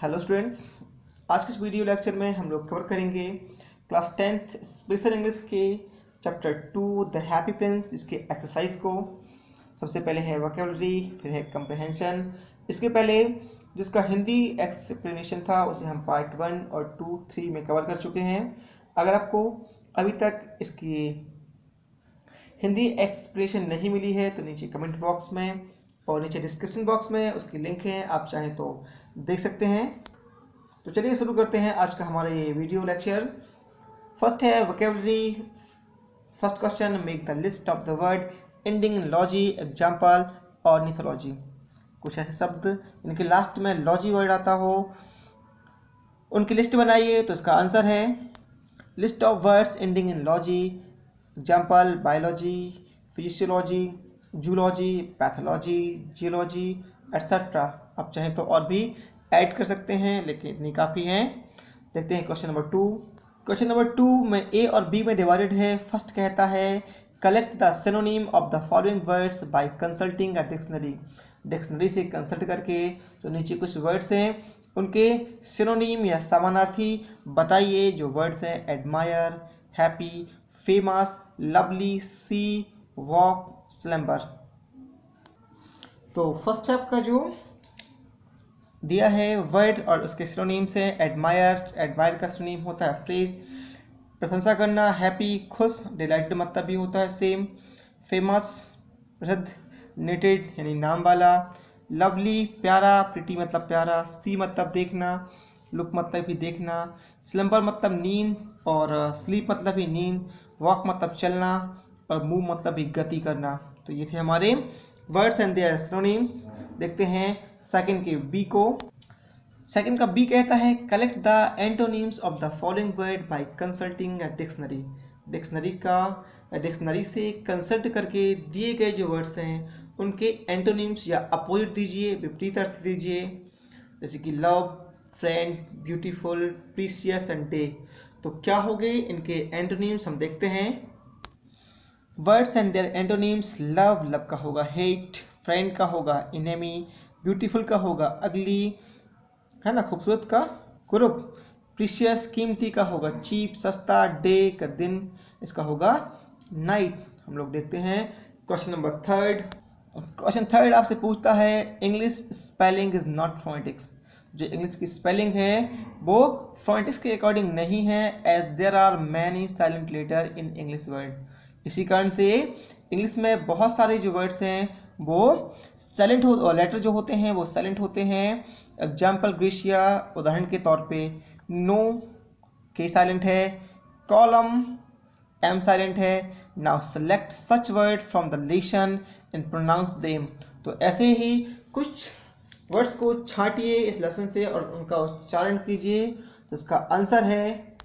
Hello students, आज के इस वीडियो लेक्चर में हम लोग कवर करेंगे क्लास 10th स्पेशल इंग्लिश के चैप्टर 2 द हैप्पी प्रिंस, इसके एक्सरसाइज को। सबसे पहले है वोकैबुलरी, फिर है कंप्रहेंशन। इसके पहले जिसका हिंदी एक्सप्लेनेशन था उसे हम पार्ट 1 और 2, 3 में कवर कर चुके हैं। अगर आपको अभी तक इसकी हिंदी एक्सप्लेनेशन नहीं मिली है तो नीचे कमेंट बॉक्स में और नीचे डिस्क्रिप्शन बॉक्स में उसकी लिंक है, आप चाहें तो देख सकते हैं। तो चलिए शुरू करते हैं आज का हमारा ये वीडियो लेक्चर। फर्स्ट है vocabulary. First question, make the list of the word ending in logy, example और निथोलॉजी। कुछ ऐसे शब्द इनके लास्ट में लॉजी वर्ड आता हो, उनकी लिस्ट बनाइए। तो इसका आंसर है list of words ending in logy, example biology, physiology, zoology, pathology, geology etcetera. आप चाहें तो और भी ऐड कर सकते हैं, लेकिन इतनी काफ़ी हैं। देखते हैं क्वेश्चन नंबर 2। क्वेश्चन नंबर 2 में ए और बी में डिवाइडेड है। फर्स्ट कहता है collect the synonym of the following words by consulting a dictionary. Dictionary से कंसल्ट करके जो नीचे कुछ वर्ड्स हैं उनके सिनोनिम या समानार्थी बताइए। जो वर्ड्स हैं एडमायर, हैप्पी, फेमस, लवली, सी, वॉक, स्लम्बर। तो फर्स्ट है आपका जो दिया है वर्ड और उसके सिनोनिम्स हैं एडमायर। एडमायर का सिनोनिम होता है फ्रेज, प्रशंसा करना। हैप्पी खुश, डिलाइटेड मतलब भी होता है सेम। फेमस प्रसिद्ध, नेटेड यानी नाम वाला। लवली प्यारा, प्रिटी मतलब प्यारा। सी मतलब देखना, लुक मतलब भी देखना। स्लम्बर मतलब नींद और स्लीप मतलब भी नींद। वॉक मतलब चलना और मूव मतलब भी गति करना। तो ये थे हमारे वर्ड्स एंड देयर सिनोनिम्स। देखते हैं सेकंड के बी को। सेकंड का बी कहता है collect the antonyms of the following word by consulting a dictionary. Dictionary से कंसल्ट करके दिए गए जो वर्ड्स हैं उनके एंटोनिम्स या अपोजिट दीजिए, विपरीत अर्थ दीजिए। जैसे कि love, friend, beautiful, precious and day. तो क्या हो गए इनके एंटोनिम्स, हम देखते हैं। Words and their antonyms, love, love का होगा हेट, फ्रेंड का होगा इनेमी, ब्यूटीफुल का होगा अगली, है ना, खूबसूरत का कुरूप, प्रीशियस कीमती का होगा चीप, सस्ता, डे का दिन, इसका होगा नाइट। हम लोग देखते हैं question number third. Question third आपसे पूछता है English spelling is not phonetics. जो इंग्लिश की स्पेलिंग है वो फोनेटिक्स के अकॉर्डिंग नहीं है, as there are many silent letter in English word. इसी कारण से इंग्लिश में बहुत सारे जो वर्ड्स हैं वो साइलेंट हो, लेटर जो होते हैं वो साइलेंट होते हैं। एग्जाम्पल ग्रेशिया, उदाहरण के तौर पे नो के साइलेंट है, कॉलम एम साइलेंट है। Now select such word from the lesson and pronounce them. तो ऐसे ही कुछ वर्ड्स को छांटिए इस लेसन से और उनका उच्चारण कीजिए। तो इसका आंसर है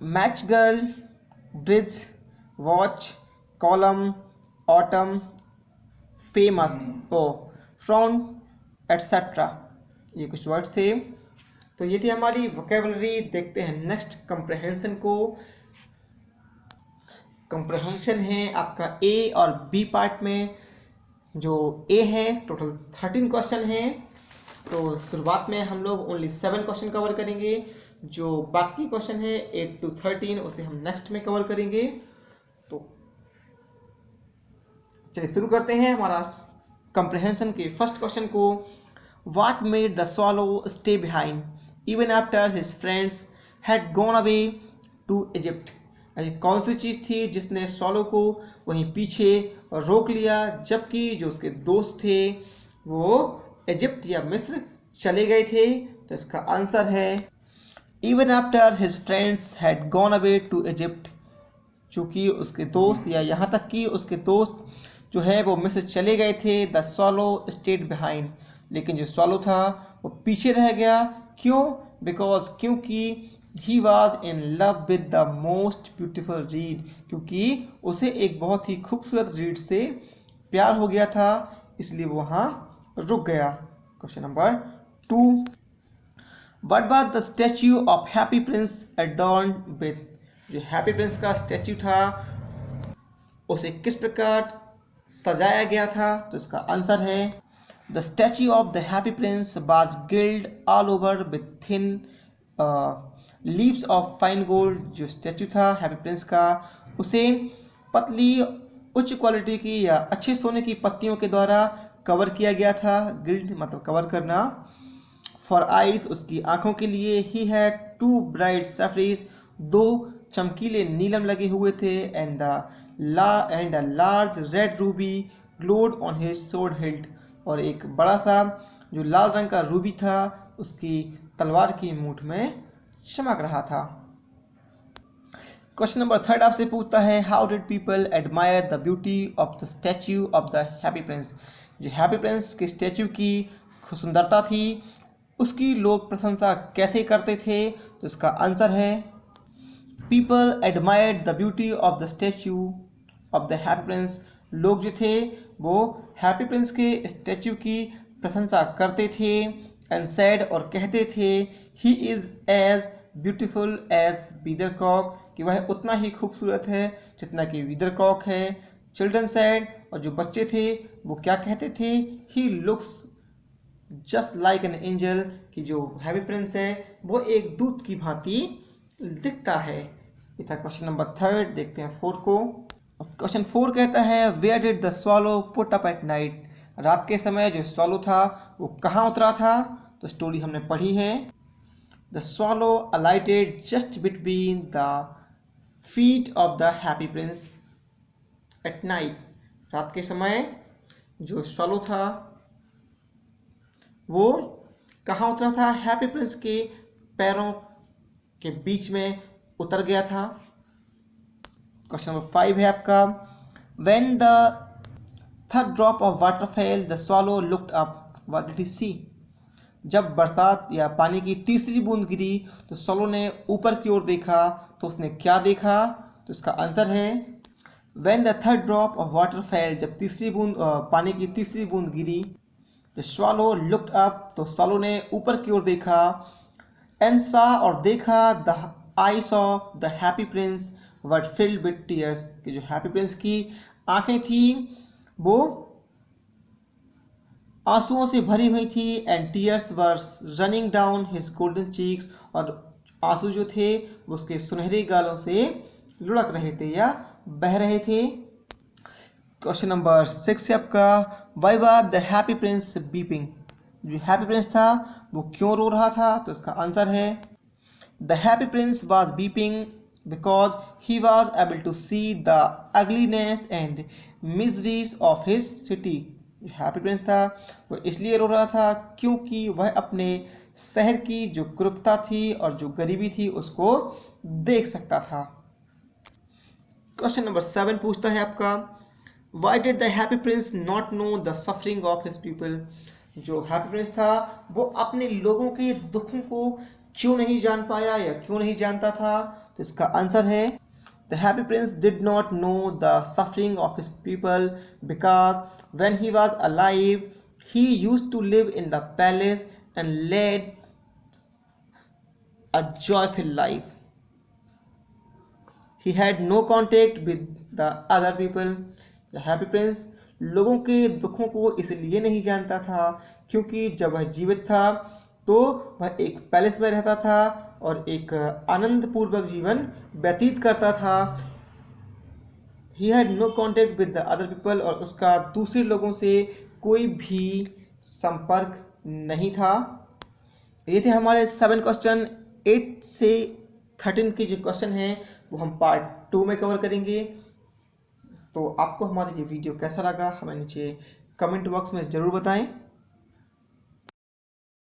match girl, bridge, watch, column, autumn, famous, O, front etcetera. ये कुछ वर्ड्स थे। तो ये थी हमारी वोकैबुलरी। देखते हैं नेक्स्ट कंप्रहेंशन को। कंप्रहेंशन है आपका ए और बी पार्ट में। जो ए है टोटल 13 क्वेश्चन है। तो शुरुआत में हम लोग ओनली 7 क्वेश्चन कवर करेंगे। जो बाकी क्वेश्चन है 8 to 13 उसे हम नेक्स्ट में कवर करेंगे। तो चलिए शुरू करते हैं हमारा कंप्रहेंशन के फर्स्ट क्वेश्चन को। What made the swallow stay behind even after his friends had gone away to Egypt. ऐसी कौन सी चीज़ थी जिसने swallow को वहीं पीछे रोक लिया जबकि जो उसके दोस्त थे वो इजिप्ट या मिस्र चले गए थे। तो इसका आंसर है even after his friends had gone away to Egypt. चूँकि उसके दोस्त या यहाँ तक कि उसके दोस्त जो है वो मिस्र चले गए थे। द swallow स्टेड बिहाइंड, लेकिन जो swallow था वो पीछे रह गया। क्यों? बिकॉज क्योंकि he was in love with the most beautiful read, क्योंकि उसे एक बहुत ही खूबसूरत रीड से प्यार हो गया था, इसलिए वो वहाँ रुक गया। Question number 2, what was the statue of happy prince adorned with. जो हैप्पी प्रिंस का स्टैच्यू था उसे किस प्रकार सजाया गया था। तो इसका आंसर है The statue of the Happy Prince was gilt all over with thin leaves of fine gold. जो स्टैचू था हैप्पी प्रिंस का, उसे पतली उच्च क्वालिटी की या अच्छे सोने की पत्तियों के द्वारा कवर किया गया था. गिल्ड मतलब कवर करना. फॉर आइज, उसकी आंखों के लिए. ही हैड 2 ब्राइट सैफरीज, 2 चमकीले नीलम लगे हुए थे. And a large red Ruby glowed on his sword hilt, और एक बड़ा सा जो लाल रंग का रूबी था उसकी तलवार की मूठ में चमक रहा था. क्वेश्चन नंबर 3 आपसे पूछता है, how did people admire the beauty of the statue of the happy Prince. जो हैप्पी प्रिंस के स्टैच्यू की सुंदरता थी उसकी लोग प्रशंसा कैसे करते थे. तो इसका आंसर है, people admired the beauty of the statue of the happy Prince. लोग जो थे वो हैप्पी प्रिंस के स्टैच्यू की प्रशंसा करते थे. एंड सेड, और कहते थे, he is as beautiful as weathercock, कि वह उतना ही खूबसूरत है जितना कि वीदरकॉक है. चिल्ड्रन सेड, और जो बच्चे थे वो क्या कहते थे, he looks just like an angel, कि जो हैप्पी प्रिंस है वो एक दूत की भांति दिखता है. ये था क्वेश्चन नंबर 3. देखते हैं 4 को. क्वेश्चन 4 कहता है, where did the swallow put up at night. रात के समय जो स्वॉलो था वो कहाँ उतरा था. तो स्टोरी हमने पढ़ी है. The swallow अलाइटेड just between the feet of the happy Prince eight night. रात के समय जो स्वॉलो था वो कहाँ उतरा था, हैप्पी प्रिंस के पैरों के बीच में उतर गया था. क्वेश्चन नंबर 5 है आपका, When the third drop of water fell, the swallow looked up. What did he see? जब बरसात या पानी की तीसरी बूंद गिरी तो स्वॉलो ने ऊपर की ओर देखा. तो उसने क्या देखा. तो इसका आंसर है, When the third drop of water fell, जब पानी की तीसरी बूंद गिरी, the swallow looked up, तो स्वॉलो ने ऊपर की ओर देखा. And saw, और देखा, the eyes of the happy prince were filled with tears, कि जो हैप्पी प्रिंस की आंखें थी वो आंसुओं से भरी हुई थी. And tears were running down his golden cheeks, और आंसू जो थे वो उसके सुनहरे गालों से लुढ़क रहे थे या बह रहे थे. क्वेश्चन नंबर 6 है आपका, why was the happy Prince beeping. जो हैप्पी प्रिंस था वो क्यों रो रहा था. तो इसका आंसर है, the happy Prince was beeping because he was able to see the ugliness and miseries of his city. Happy Prince था वो इसलिए रो रहा था क्योंकि वह अपने शहर की जो कुरूपता थी और जो गरीबी थी उसको देख सकता था. क्वेश्चन नंबर 7 पूछता है आपका, why did the happy prince not know the suffering of his people. जो हैप्पी प्रिंस था वो अपने लोगों के दुखों को क्यों नहीं जान पाया या क्यों नहीं जानता था. तो इसका आंसर है, The happy prince did not know the suffering of his people because when he was alive, he used to live in the palace and led a joyful life. He had no contact with the other people. The happy prince लोगों के दुखों को इसलिए नहीं जानता था क्योंकि जब वह जीवित था तो वह एक पैलेस में रहता था और एक आनंदपूर्वक जीवन व्यतीत करता था. He had no contact with the other people, और उसका दूसरे लोगों से कोई भी संपर्क नहीं था. ये थे हमारे 7 क्वेश्चन. 8 से 13 के जो क्वेश्चन हैं वो हम पार्ट 2 में कवर करेंगे. तो आपको हमारी ये वीडियो कैसा लगा हमें नीचे कमेंट बॉक्स में ज़रूर बताएं.